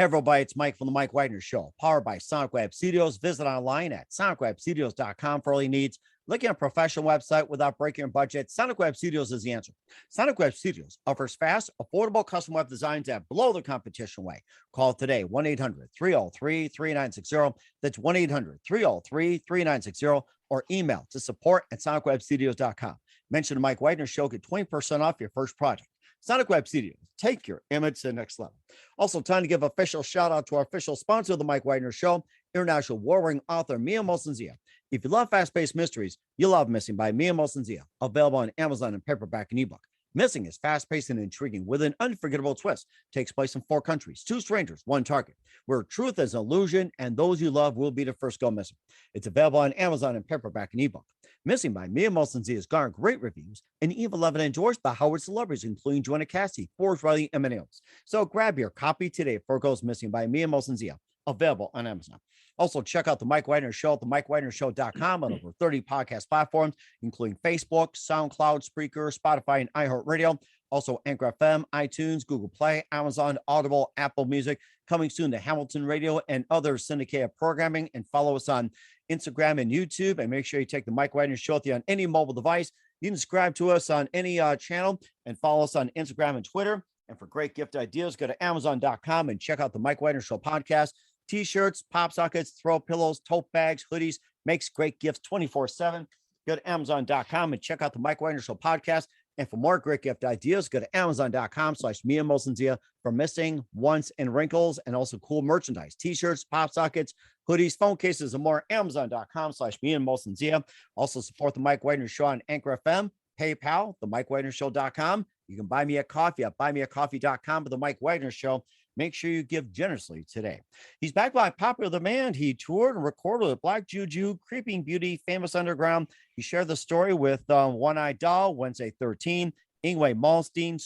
Hey, everybody, it's Mike from the Mike Wagner Show, powered by Sonic Web Studios. Visit online at sonicwebstudios.com for all your needs. Looking at a professional website without breaking your budget, Sonic Web Studios is the answer. Sonic Web Studios offers fast, affordable custom web designs that blow the competition away. Call today, 1-800-303-3960. That's 1-800-303-3960, or email to support@sonicwebstudios.com. Mention the Mike Wagner Show, get 20% off your first project. Sonic Web Studios, take your image to the next level. Also, time to give official shout out to our official sponsor of the Mike Wagner Show, international warring author Mia Mosensia. If you love fast-paced mysteries, you'll love Missing by Mia Mosensia, available on Amazon in paperback and ebook. Missing is fast-paced and intriguing with an unforgettable twist. Takes place in 4 countries, 2 strangers, 1 target, where truth is an illusion and those you love will be the first go missing. It's available on Amazon in paperback and ebook. Missing by Mia Mosensia has garnered great reviews and even loved and endorsed by Howard celebrities, including Joanna Cassidy, Forbes, Riley, and many others. So grab your copy today before it goes missing by Mia Mosensia, available on Amazon. Also, check out the Mike Wagner Show at themikewagnershow.com on over 30 podcast platforms, including Facebook, SoundCloud, Spreaker, Spotify, and iHeartRadio. Also, Anchor FM, iTunes, Google Play, Amazon, Audible, Apple Music. Coming soon to Hamilton Radio and other syndicated programming. And follow us on Instagram and YouTube. And make sure you take the Mike Wagner Show with you on any mobile device. You can subscribe to us on any channel and follow us on Instagram and Twitter. And for great gift ideas, go to Amazon.com and check out the Mike Wagner Show podcast. T-shirts, pop sockets, throw pillows, tote bags, hoodies, makes great gifts 24/7. Go to Amazon.com and check out the Mike Wagner Show podcast. And for more great gift ideas, go to Amazon.com/Mia Mosensia for missing, once, and wrinkles, and also cool merchandise, T-shirts, pop sockets, hoodies, phone cases, and more. Amazon.com/Mia Mosensia. Also support the Mike Wagner Show on Anchor FM, PayPal, themikewagnershow.com. You can buy me a coffee at buymeacoffee.com for the Mike Wagner Show. Make sure you give generously today. He's back by popular demand. He toured and recorded with Black Juju, Creeping Beauty, Famous Underground. He shared the story with One Eye Doll, Wednesday 13, Ingwe Malmsteen,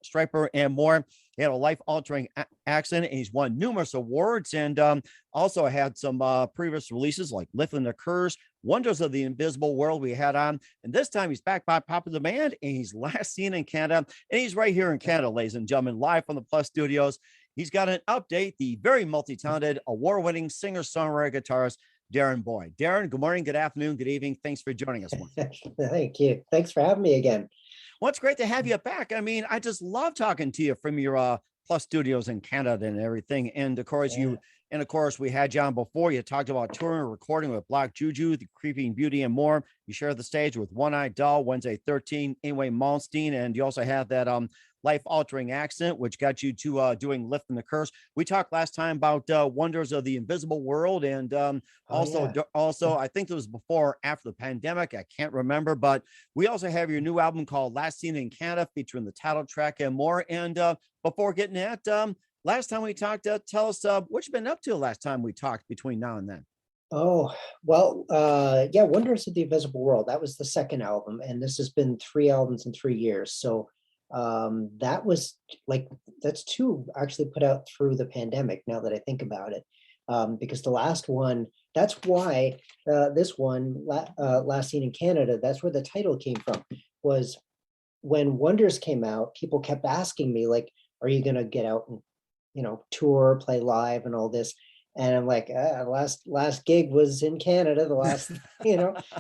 Striper, and more. He had a life-altering accident, and he's won numerous awards, and also had some previous releases like Lifting the Curse, Wonders of the Invisible World we had on. And this time he's back by popular demand, and he's last seen in Canada. And he's right here in Canada, ladies and gentlemen, live from the Plus Studios. He's got an update, the very multi-talented, award-winning singer-songwriter guitarist, Darren Boyd. Darren, good morning, good afternoon, good evening. Thanks for joining us. Thank you. Thanks for having me again. Well, it's great to have you back. I mean, I just love talking to you from your Plus Studios in Canada and everything. And of course, we had you on before. You talked about touring and recording with Black Juju, the Creeping Beauty, and more. You shared the stage with One Eye Doll, Wednesday 13, Ingwe Malmsteen, and you also had that life-altering accident, which got you to doing Lifting the Curse. We talked last time about Wonders of the Invisible World, and also I think it was before or after the pandemic. I can't remember, but we also have your new album called Last Seen in Canada, featuring the title track and more. And before getting at last time we talked, tell us what you've been up to last time we talked between now and then. Oh, well, Wonders of the Invisible World. That was the second album, and this has been 3 albums in 3 years. So that was that's 2 actually put out through the pandemic, now that I think about it, because the last one, that's why this one, Last Seen in Canada, that's where the title came from. Was when Wonders came out, people kept asking me, like, are you going to get out and tour, play live and all this? And I'm like, last gig was in Canada, the last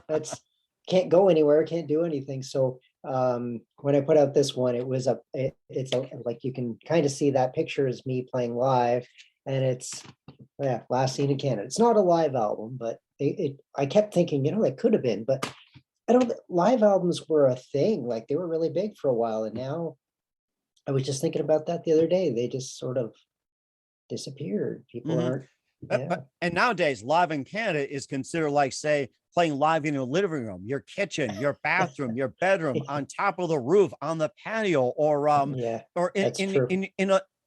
that's can't go anywhere, can't do anything. So when I put out this one, it was it's like, you can kind of see that picture is me playing live, and it's Last Seen in Canada. It's not a live album, but I kept thinking, it could have been, but live albums were a thing, like they were really big for a while, and now I was just thinking about that the other day. They just sort of disappeared. People aren't. And nowadays, live in Canada is considered like, say, playing live in your living room, your kitchen, your bathroom, your bedroom, on top of the roof, on the patio, or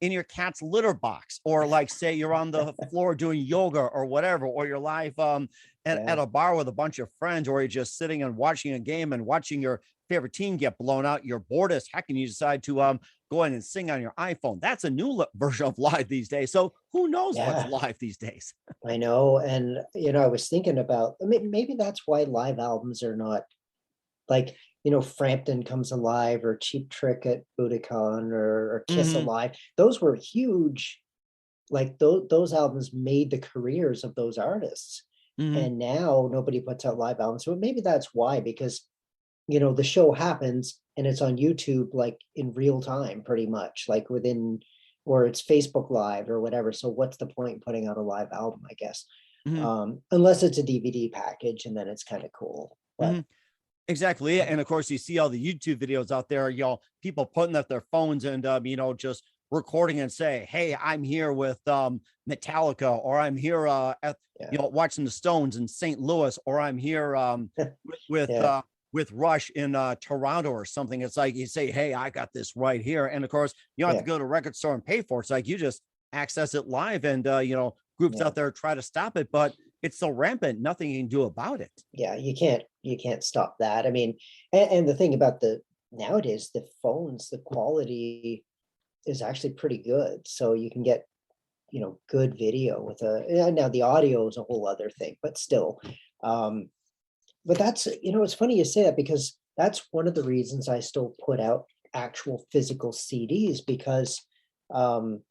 in your cat's litter box, or like, say, you're on the floor doing yoga or whatever, or you're live at a bar with a bunch of friends, or you're just sitting and watching a game and watching your favorite team get blown out. You're bored as heck, and you decide to go in and sing on your iPhone. That's a new version of live these days. So who knows what's live these days? I know. And, I was thinking about, maybe that's why live albums are not like, Frampton Comes Alive or Cheap Trick at Budokan or Kiss Alive. Those were huge like those albums made the careers of those artists. Mhm. And now nobody puts out live albums. So maybe that's why, because the show happens and it's on YouTube like in real time, pretty much like within, or it's Facebook Live or whatever. So what's the point in putting out a live album, I guess? Mhm. Unless it's a DVD package, and then it's kind of cool. But Mhm. Exactly. And of course, you see all the YouTube videos out there, people putting up their phones and, just recording and say, hey, I'm here with Metallica, or I'm here yeah, watching the Stones in St. Louis, or I'm here with, yeah, with Rush in Toronto or something. It's like you say, hey, I got this right here. And of course, you don't have to yeah, go to a record store and pay for it. It's like you just access it live, and, groups yeah, out there try to stop it, but it's so rampant, nothing you can do about it. yeah. You can't stop that. I mean, and the thing about the nowadays, the phones, the quality is actually pretty good. So you can get good video with now the audio is a whole other thing, but still. Um, but that's, it's funny you say that, because that's one of the reasons I still put out actual physical CDs, because um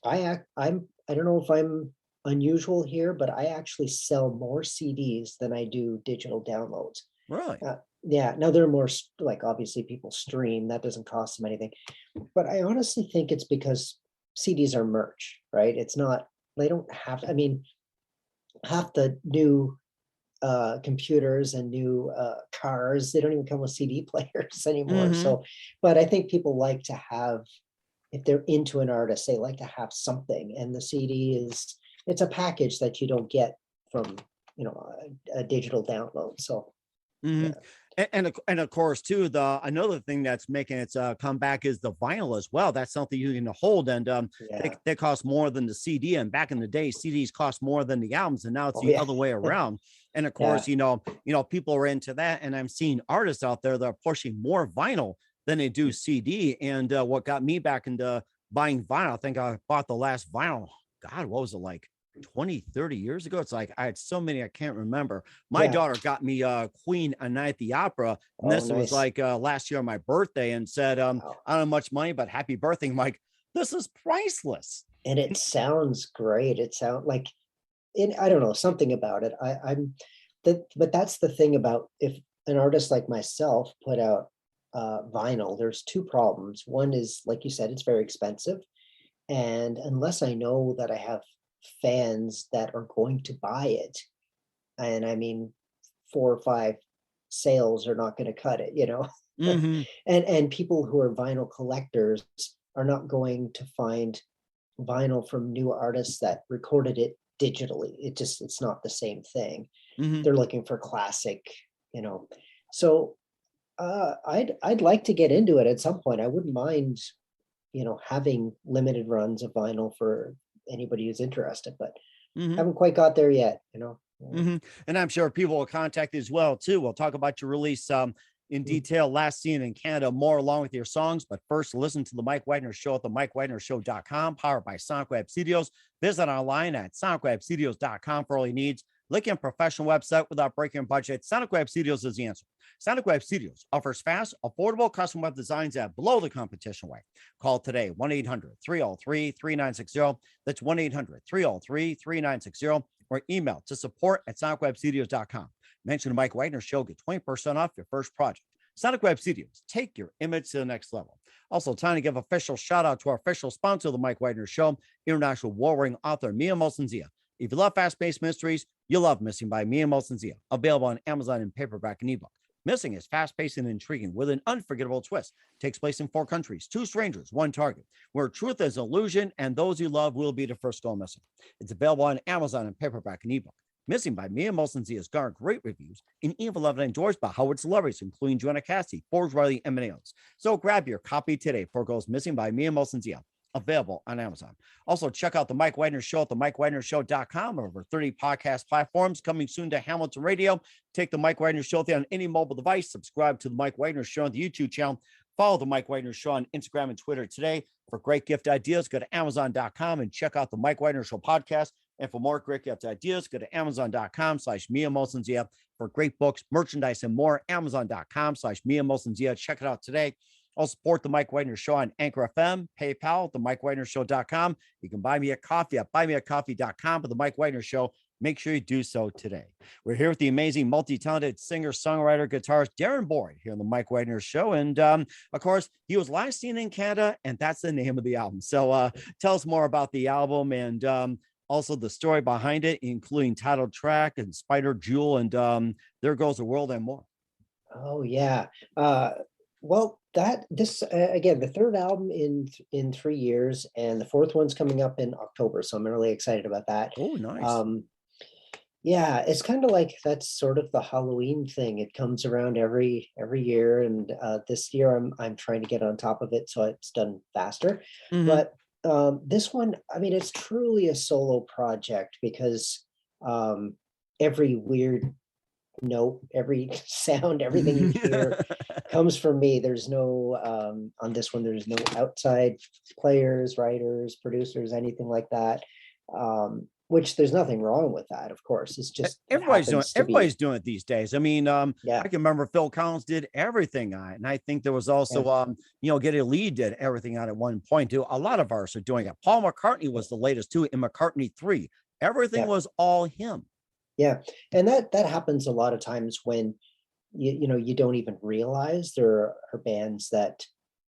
I don't know if I'm unusual here, but I actually sell more CDs than I do digital downloads. Really? Yeah, now there are more like, obviously people stream, that doesn't cost them anything. But I honestly think it's because CDs are merch, right? It's not, they don't have, I mean, half the new computers and new cars, they don't even come with CD players anymore. Hmm. So, but I think people like to have, if they're into an artist, they like to have something, and the CD is, it's a package that you don't get from a digital download. So Hmm. yeah, And of course, too, the another thing that's making its comeback is the vinyl as well. That's something you can hold, and yeah, they cost more than the CD. And back in the day, CDs cost more than the albums, and now it's oh the yeah, other way around. And of yeah, course, people are into that, and I'm seeing artists out there that are pushing more vinyl than they do CD. And what got me back into buying vinyl, I think I bought the last vinyl. God, what was it like? 20, 30 years ago. It's like I had so many I can't remember. My yeah. daughter got me Queen A Night at the Opera, and Oh, this was nice. like last year on my birthday, and said, Wow. I don't have much money, but happy birthday. I'm like, this is priceless. And it sounds great. It sounds like, I don't know, something about it. I'm that, but that's the thing about, if an artist like myself put out vinyl, there's two problems. One is, like you said, it's very expensive. And unless I know that I have fans that are going to buy it, and I mean, 4 or 5 sales are not going to cut it. Hmm. And people who are vinyl collectors are not going to find vinyl from new artists that recorded it digitally. It's not the same thing. Hmm. They're looking for classic, you know. So I'd like to get into it at some point. I wouldn't mind, having limited runs of vinyl for anybody who's interested, but Hmm. haven't quite got there yet. Hmm. And I'm sure people will contact you as well too. We'll talk about your release in Mm. detail, last seen in Canada, more along with your songs. But first, listen to the Mike Wagner Show at the MikeWagnerShow.com, powered by Sonic Web Studios. Visit online at SonicWebStudios.com for all your needs. Linking a professional website without breaking budget. Sonic Web Studios is the answer. Sonic Web Studios offers fast, affordable custom web designs at below the competition rate. Call today, 1-800-303-3960. That's 1-800-303-3960. Or email to support@sonicwebstudios.com. Mention the Mike Wagner Show, get 20% off your first project. Sonic Web Studios, take your image to the next level. Also, time to give official shout out to our official sponsor of the Mike Wagner Show, international warring author Mia Molson-Zia. If you love fast-paced mysteries, you'll love Missing by Mia Molson-Zia, available on Amazon in paperback and ebook. Missing is fast-paced and intriguing with an unforgettable twist. Takes place in 4 countries, 2 strangers, 1 target, where truth is illusion and those you love will be the first to go missing. It's available on Amazon in paperback and ebook. Missing by Mia Molson-Zia has garnered great reviews and even loved and endorsed by Howard celebrities, including Joanna Cassidy, Forbes Riley, and many others. So grab your copy today for it goes Missing by Mia Molson-Zia, available on Amazon. Also, check out the Mike Wagner Show at the MikeWagnerShow.com, over 30 podcast platforms, coming soon to Hamilton Radio. Take the Mike Wagner Show there on any mobile device. Subscribe to the Mike Wagner Show on the YouTube channel. Follow the Mike Wagner Show on Instagram and Twitter today. For great gift ideas, go to Amazon.com and check out the Mike Wagner Show podcast. And for more great gift ideas, go to Amazon.com/Mia Molson-Zia. For great books, merchandise, and more, Amazon.com/Mia Molson-Zia. Check it out today. Also support the Mike Wagner Show on Anchor FM, PayPal, themikewagnershow.com. You can buy me a coffee at buymeacoffee.com. But the Mike Wagner Show, make sure you do so today. We're here with the amazing, multi-talented singer, songwriter, guitarist Darren Boyd here on the Mike Wagner Show. And of course, he was last seen in Canada, and that's the name of the album. So tell us more about the album and also the story behind it, including title track and Spider Jewel and There Goes the World and more. Oh yeah. Well, this again, the third album in 3 years, and the fourth one's coming up in October, so I'm really excited about that. Oh, nice. Yeah, it's kind of like that's sort of the Halloween thing. It comes around every year, and this year I'm trying to get on top of it so it's done faster. Mhm. But this one, I mean, it's truly a solo project because every weird note, every sound, everything you hear comes from me. There's no on this one, there's no outside players, writers, producers, anything like that. Which there's nothing wrong with that, of course. It's just Everybody's doing it these days. I mean, I yeah, can remember Phil Collins did everything on it, and I think there was also Geddy Lee did everything on it at one point too. A lot of artists are doing it. Paul McCartney was the latest too in McCartney 3. Everything yeah, was all him. yeah. And that happens a lot of times when you don't even realize there are bands that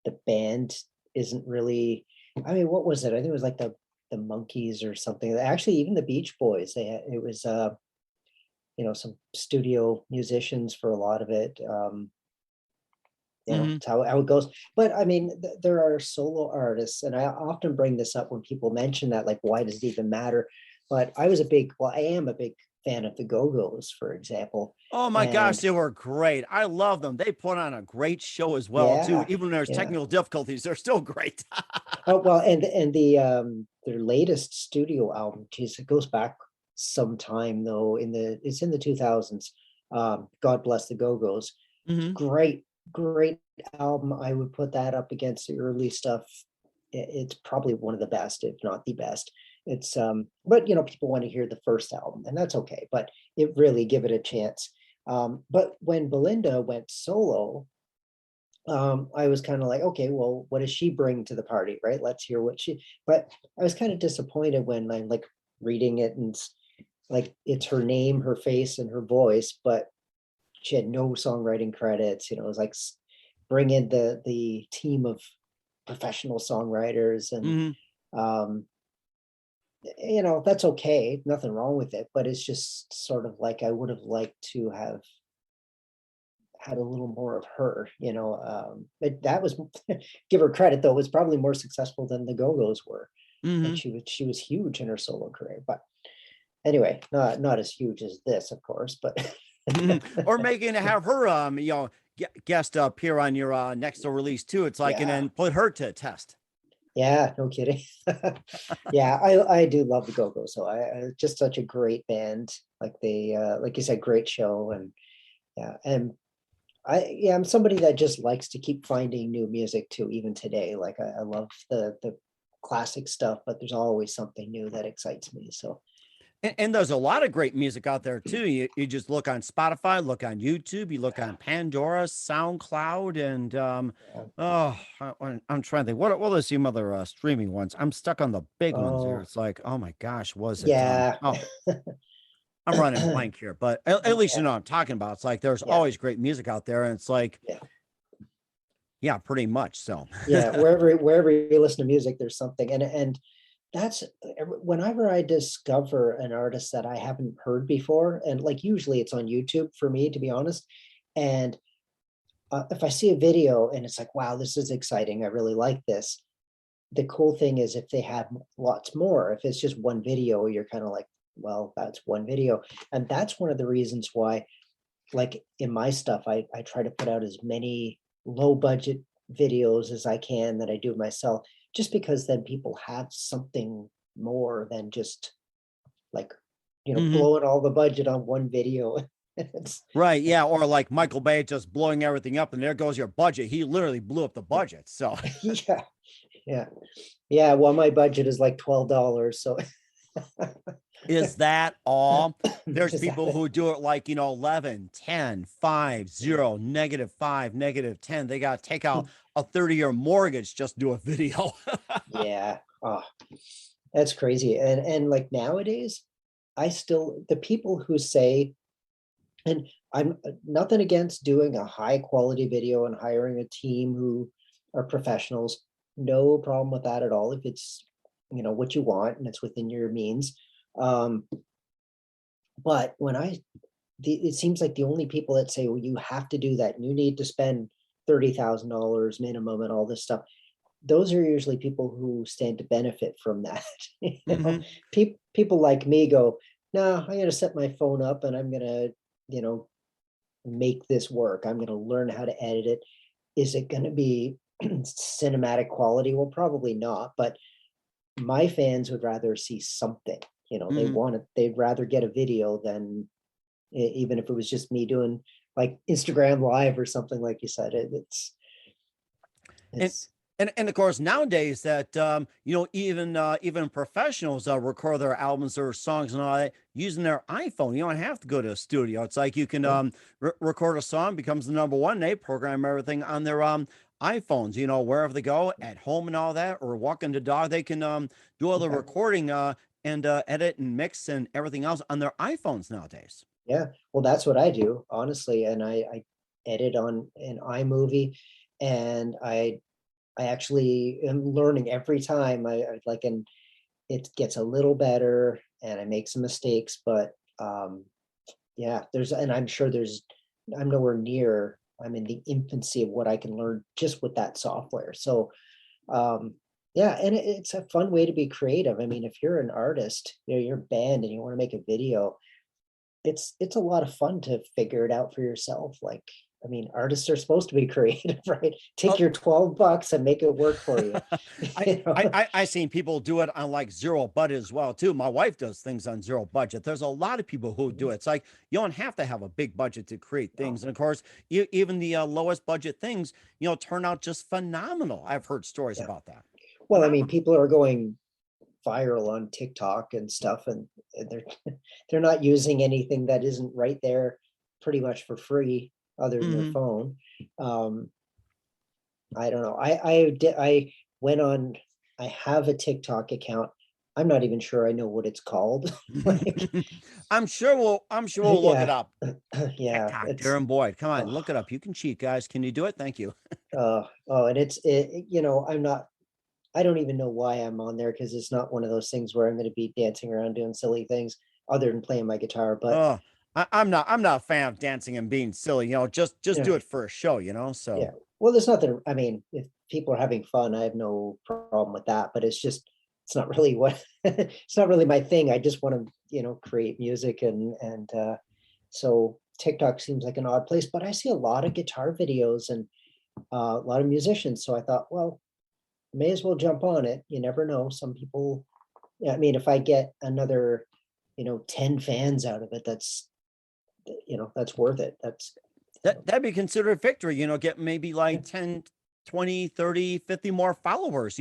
the band isn't really. I mean, what was it? I think it was like the Monkees or something. Actually, even the Beach Boys. It was some studio musicians for a lot of it. It's how it goes. But I mean, there are solo artists, and I often bring this up when people mention that, like, why does it even matter? But I am a big fan of the Go-Go's, for example. Oh my gosh, they were great. I love them. They put on a great show as well too. Yeah, Even when there's yeah. technical difficulties, they're still great. Oh well, and their latest studio album, geez, it goes back some time though. It's in the 2000s. God Bless the Go-Go's. Mhm. Great album. I would put that up against the early stuff. It's probably one of the best, if not the best. It's but people want to hear the first album, and that's okay. But it really, give it a chance. But when Belinda went solo, I was kind of like, okay, well, what does she bring to the party, right? Let's hear what she. But I was kind of disappointed when I'm like reading it, and like it's her name, her face, and her voice, but she had no songwriting credits. It was like bring in the team of professional songwriters, and Mhm. that's okay, nothing wrong with it, but it's just sort of like I would have liked to have had a little more of her. But that was give her credit though, it was probably more successful than the Go-Go's were. And Mhm. she was huge in her solo career, but anyway, not as huge as this, of course, but Mhm. Or making have her guest appear on your next release too. It's like, and yeah, then put her to test. yeah, no kidding. Yeah, I do love the Go-Go. So I just such a great band. Like they like you said, great show. And yeah, and I'm somebody that just likes to keep finding new music too, even today. Like I love the classic stuff, but there's always something new that excites me. So And there's a lot of great music out there too. You just look on Spotify, look on YouTube, you look yeah, on Pandora, SoundCloud, and yeah. I'm trying to think what are some other streaming ones. I'm stuck on the big ones here. Oh It's like, oh my gosh, was it yeah. oh, I'm running blank here, but at least you know what I'm talking about. It's like there's Yeah, always great music out there, and it's like, yeah. yeah, pretty much. So Yeah, wherever you listen to music, there's something. And that's whenever I discover an artist that I haven't heard before, and like usually it's on YouTube for me, to be honest. And if I see a video and it's like, wow, this is exciting, I really like this. The cool thing is if they have lots more. If it's just one video, you're kind of like, well, that's one video. And that's one of the reasons why, like in my stuff, I try to put out as many low budget videos as I can that I do myself, just because then people have something more than just like, Mhm. blowing all the budget on one video. It's, Right, yeah, or like Michael Bay just blowing everything up, and there goes your budget. He literally blew up the budget. So yeah, yeah, yeah. Well, my budget is like $12, so is that all? There's is that people it? who do it like, 11, 10, 5, 0, -5, -10. They got to take out a 30-year mortgage just to do a video. Yeah. Oh, that's crazy. And like nowadays, the people who say, and I'm nothing against doing a high quality video and hiring a team who are professionals. No problem with that at all. If it's, what you want and it's within your means. Um, but it seems like the only people that say, well, you have to do that and you need to spend $30,000 minimum and all this stuff, those are usually people who stand to benefit from that. Mhm. People like me go, no, I'm going to set my phone up and I'm going to, make this work. I'm going to learn how to edit it. Is it going to be cinematic quality? Well, probably not, but my fans would rather see something, Mhm. they'd rather get a video than even if it was just me doing like Instagram live or something like you said. And It's and of course nowadays that even professionals record their albums or songs and all that using their iPhone. You don't have to go to a studio. It's like you can yeah, record a song, becomes the number one. They program everything on their iPhones. Wherever they go, at home and all that, or walking the dog, they can do all the yeah, recording and edit and mix and everything else on their iPhones nowadays. yeah. Well, that's what I do, honestly. And I edit on an iMovie, and I actually am learning every time. I like, and it gets a little better, and I make some mistakes, but yeah, and I'm sure I'm nowhere near. I'm in the infancy of what I can learn just with that software. So um, yeah, and it's a fun way to be creative. I mean, if you're an artist, you're a band and you want to make a video, it's a lot of fun to figure it out for yourself. Like, I mean, artists are supposed to be creative, right? Take Oh, your $12 and make it work for you. I, You know? I seen people do it on like zero budget as well too. My wife does things on zero budget. There's a lot of people who do it. It's like you don't have to have a big budget to create No. things, and of course, even the lowest budget things, turn out just phenomenal. I've heard stories Yeah. about that. Well, I mean, Phenomenal. people are going viral on TikTok and stuff, and they're they're not using anything that isn't right there pretty much for free other than their Hmm. phone. Um, I don't know. I went on. I have a TikTok account. I'm not even sure I know what it's called. Like, I'm sure we'll look it yeah, up. yeah. TikTok, It's Darren Boyd. Come on, oh, look it up. You can cheat, guys. Can you do it? Thank you. and I'm not. I don't even know why I'm on there because it's not one of those things where I'm going to be dancing around doing silly things other than playing my guitar. But Oh, I'm not a fan of dancing and being silly. Just yeah, do it for a show. yeah. So. Well, there's nothing. I mean, if people are having fun, I have no problem with that. But it's not really what it's not really my thing. I just want to, create music and so TikTok seems like an odd place. But I see a lot of guitar videos and a lot of musicians. So I thought, well, may as well jump on it. You never know. Some people. Yeah, I mean, if I get another, 10 fans out of it, that's worth it. That's you know, That'd be considered a victory, get maybe yeah, like 10, 20, 30, 50 more followers,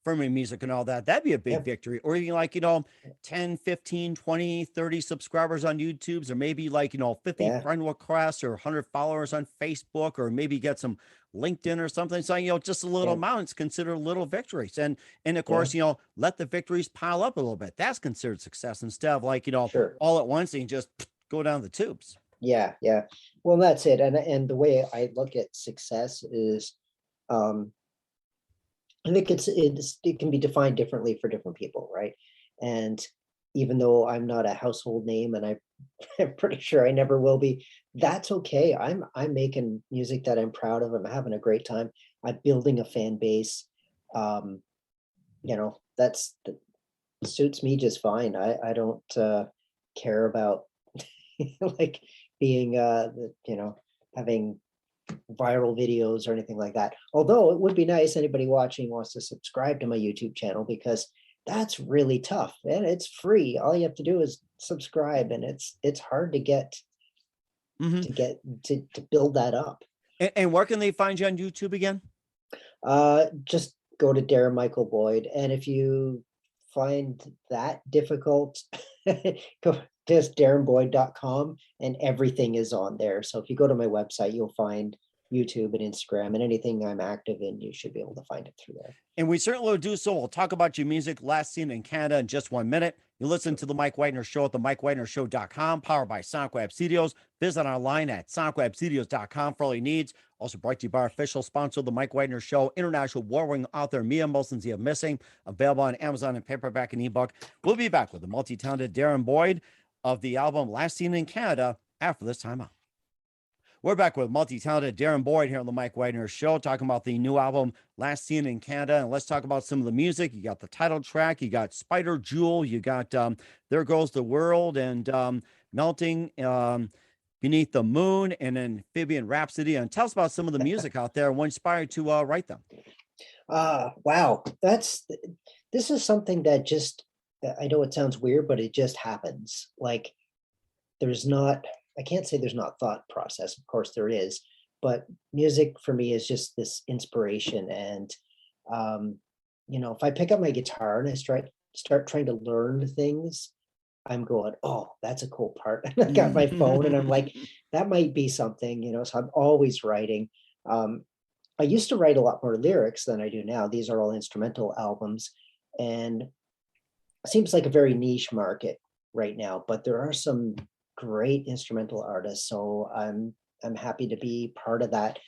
from your music and all that. That'd be a big yeah, victory. Or even like, 10, 15, 20, 30 subscribers on YouTube's, or maybe like, 50 yeah, friend requests or 100 followers on Facebook, or maybe get some LinkedIn or something. So, just a little yeah, amounts considered little victories. And of yeah, course, let the victories pile up a little bit. That's considered success instead of like, sure. all at once and you just go down the tubes. Yeah, yeah. Well, that's it. And the way I look at success is, um, I think it can be defined differently for different people, right? And even though I'm not a household name, and I'm pretty sure I never will be, that's okay. I'm making music that I'm proud of. I'm having a great time. I'm building a fan base. Um, that suits me just fine. I don't care about like being having viral videos or anything like that. Although it would be nice, anybody watching wants to subscribe to my YouTube channel because that's really tough and it's free. All you have to do is subscribe, and it's hard to get Mhm. to build that up. And where can they find you on YouTube again? Just go to Darren Michael Boyd, and if you find that difficult, go just darrenboyd.com, and everything is on there. So if you go to my website, you'll find YouTube and Instagram, and anything I'm active in, you should be able to find it through there. And we certainly will do so. We'll talk about your music last seen in Canada in just 1 minute. You listen to the Mike Whitener Show at the MikeWhitenerShow.com, powered by Sonic Web Studios. Visit online at SonicWebStudios.com for all your needs. Also brought to you by our official sponsor, the Mike Whitener Show, international war-winning author Mia Molson's The Missing, available on Amazon and paperback and ebook. We'll be back with the multi-talented Darren Boyd of the album Last Seen in Canada after this time out. We're back with multi-talented Darren Boyd here on the Mike Whitener Show, talking about the new album, Last Seen in Canada. And let's talk about some of the music. You got the title track, you got Spider Jewel, you got There Goes the World, and Melting Beneath the Moon, and Amphibian Rhapsody. And tell us about some of the music out there and what inspired to write them. Wow. This is something that just, I know it sounds weird, but it just happens. Like, I can't say there's not thought process. Of course there is, but music for me is just this inspiration. And, if I pick up my guitar and I start trying to learn things, I'm going, oh, that's a cool part. And I got my phone and I'm like, that might be something, so I'm always writing. I used to write a lot more lyrics than I do now. These are all instrumental albums, and it seems like a very niche market right now, but there are some great instrumental artists. So I'm happy to be part of that.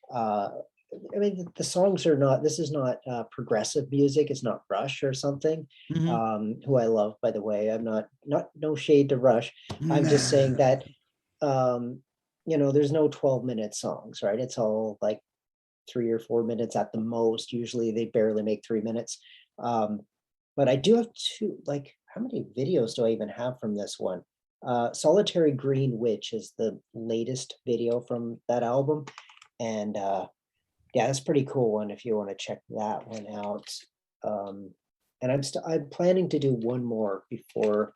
The songs are not, this is not progressive music. It's not Rush or something, who I love, by the way. I'm not no shade to Rush. I'm just saying that, there's no 12-minute songs, right? It's all like 3 or 4 minutes at the most. Usually they barely make 3 minutes. But I do have how many videos do I even have from this one? Solitary Green Witch is the latest video from that album. And that's pretty cool one if you want to check that one out. And I'm planning to do one more before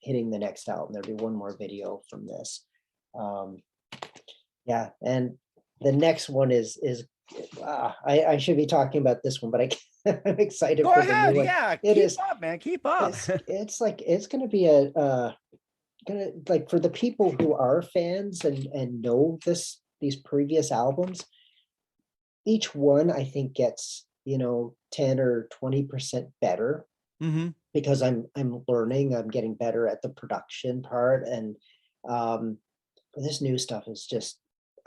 hitting the next album. There'll be one more video from this. And the next one is I should be talking about this one, but I'm excited. Go for ahead. The new one. Yeah, it keep is up, man. Keep up. It's going to be for the people who are fans and know these previous albums. Each one I think gets 10 or 20% better, because I'm learning. I'm getting better at the production part, and this new stuff is just,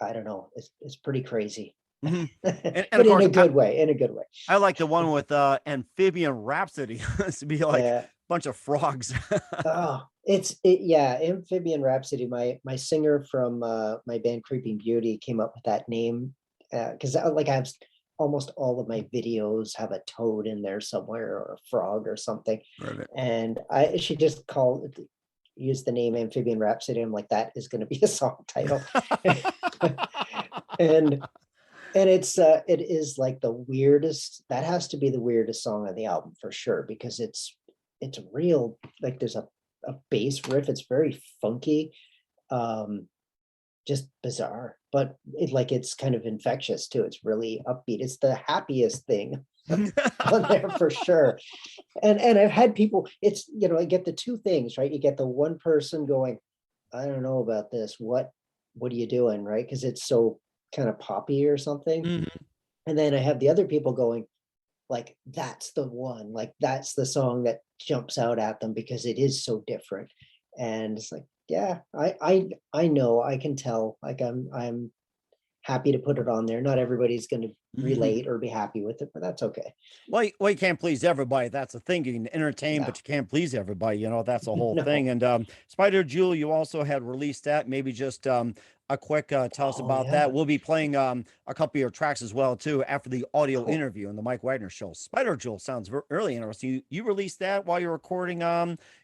I don't know, it's pretty crazy. And but in a good way. I like the one with Amphibian Rhapsody. It's to be like a bunch of frogs. Amphibian Rhapsody. My singer from my band Creeping Beauty came up with that name, because I have almost all of my videos have a toad in there somewhere, or a frog or something. Right. And she just used the name Amphibian Rhapsody. I'm like, that is going to be a song title. And it is like the weirdest. That has to be the weirdest song on the album for sure, because it's real. Like, there's a bass riff. It's very funky, just bizarre, but it's kind of infectious too. It's really upbeat. It's the happiest thing on there for sure. And I've had people. It's I get the two things, right? You get the one person going, I don't know about this. What are you doing, right? Because it's so kind of poppy or something. And then I have the other people going, like, that's the one, like that's the song that jumps out at them because it is so different. And it's like, yeah, I know, I can tell, like I'm happy to put it on there. Not everybody's going to relate or be happy with it, but that's okay. Well, you can't please everybody. That's the thing. You can entertain, but you can't please everybody. That's the whole thing. And Spider Jewel, you also had released that. Maybe just a quick tell us about that. We'll be playing a couple of your tracks as well too after the audio interview on the Mike Whitener Show. Spider Jewel sounds really interesting. You released that while you're recording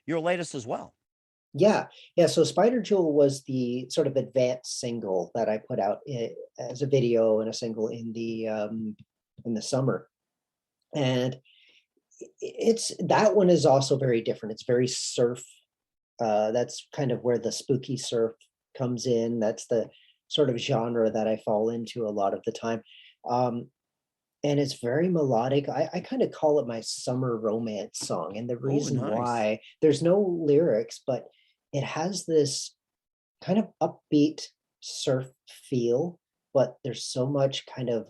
your latest as well. Yeah. So Spider Jewel was the sort of advanced single that I put out as a video and a single in the summer. And that one is also very different. It's very surf. That's kind of where the spooky surf comes in. That's the sort of genre that I fall into a lot of the time. And it's very melodic. I kind of call it my summer romance song. And the reason why, there's no lyrics, but it has this kind of upbeat surf feel. but there's so much kind of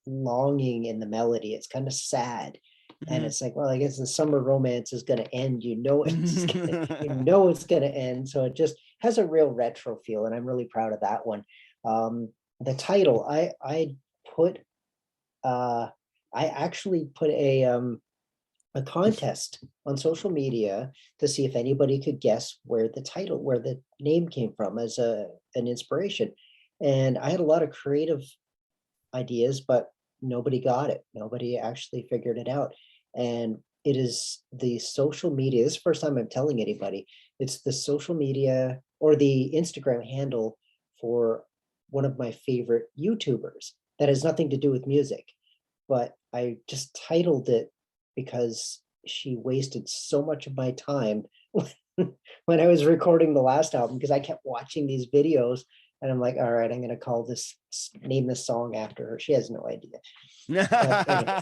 longing in the melody. It's kind of sad. And Mhm. it's like, well, I guess the summer romance is going to end. It's going to end. So it just has a real retro feel, and I'm really proud of that one. The title, put, uh, I actually put a contest on social media to see if anybody could guess where the name came from as an inspiration. And I had a lot of creative ideas, but nobody got it. Nobody actually figured it out. And it is the social media. This is the first time I'm telling anybody. It's the social media or the Instagram handle for one of my favorite YouTubers that has nothing to do with music. But I just titled it because she wasted so much of my time when I was recording the last album, because I kept watching these videos and I'm like, all right, I'm going to name this song after her. She has no idea. But anyway,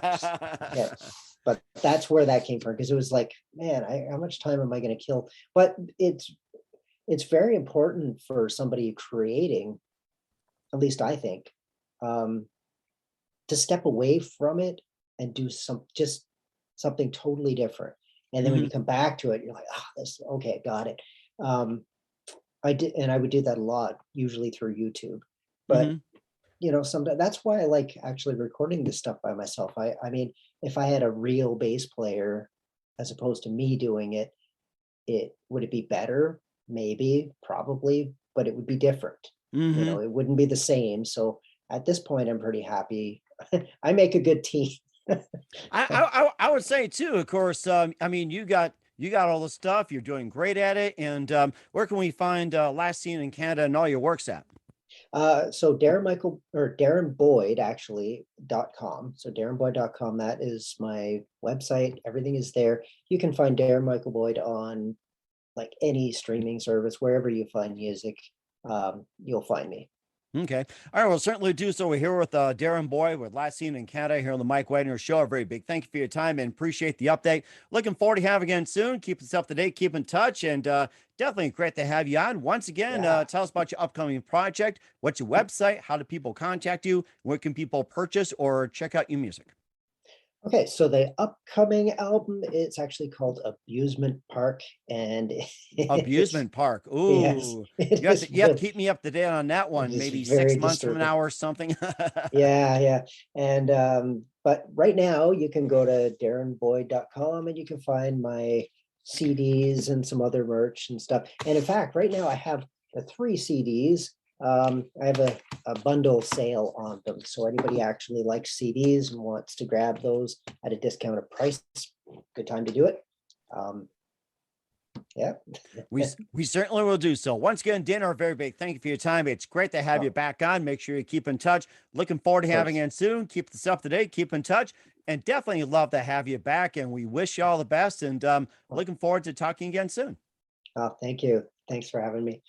yeah, but that's where that came from, because it was like, man, how much time am I going to kill? But it's very important for somebody creating, at least I think, um, to step away from it and do something totally different. And then when you Mhm. come back to it, you're like, this, okay, got it. Um, I would do that a lot, usually through YouTube. But Mhm. sometimes that's why I like actually recording this stuff by myself. I mean, if I had a real bass player as opposed to me doing it, it be better? Maybe, probably, but it would be different. Mhm. It wouldn't be the same. So at this point, I'm pretty happy. I make a good team. I would say too, of course, I mean, you got all the stuff, you're doing great at it. And where can we find Last Seen in Canada and all your works at? So Darren Michael or Darren Boyd .com. So darrenboyd.com, that is my website. Everything is there. You can find Darren Michael Boyd on like any streaming service, wherever you find music, you'll find me. Okay. All right. Well, certainly do so. We're here with Darren Boyd with Last Seen in Canada here on the Mike Wagner Show. A very big thank you for your time and appreciate the update. Looking forward to having you again soon. Keep us up to date, keep in touch, and definitely great to have you on. Once again, Yeah. tell us about your upcoming project. What's your website? How do people contact you? Where can people purchase or check out your music? Okay, so the upcoming album, it's actually called Abusement Park, and it's Abusement Park. yes, Ooh. You have to keep me up to date on that it one. is Maybe very 6 months from disturbing. now or something. Yeah, yeah. And but right now you can go to darrenboyd.com and you can find my CDs and some other merch and stuff. And in fact, right now I have the 3 CDs. I have a bundle sale on them. So anybody actually likes CDs and wants to grab those at a discounted price, good time to do it. Um, yeah. We certainly will do so. Once again, Dinner, a very big thank you for your time. It's great to have Oh, you of back on. Make sure you keep in touch. Looking forward to having course. you in soon. Keep this up to date. Keep in touch, and definitely love to have you back. And we wish you all the best. And Oh, looking forward to talking again soon. thank you. Thanks for having me.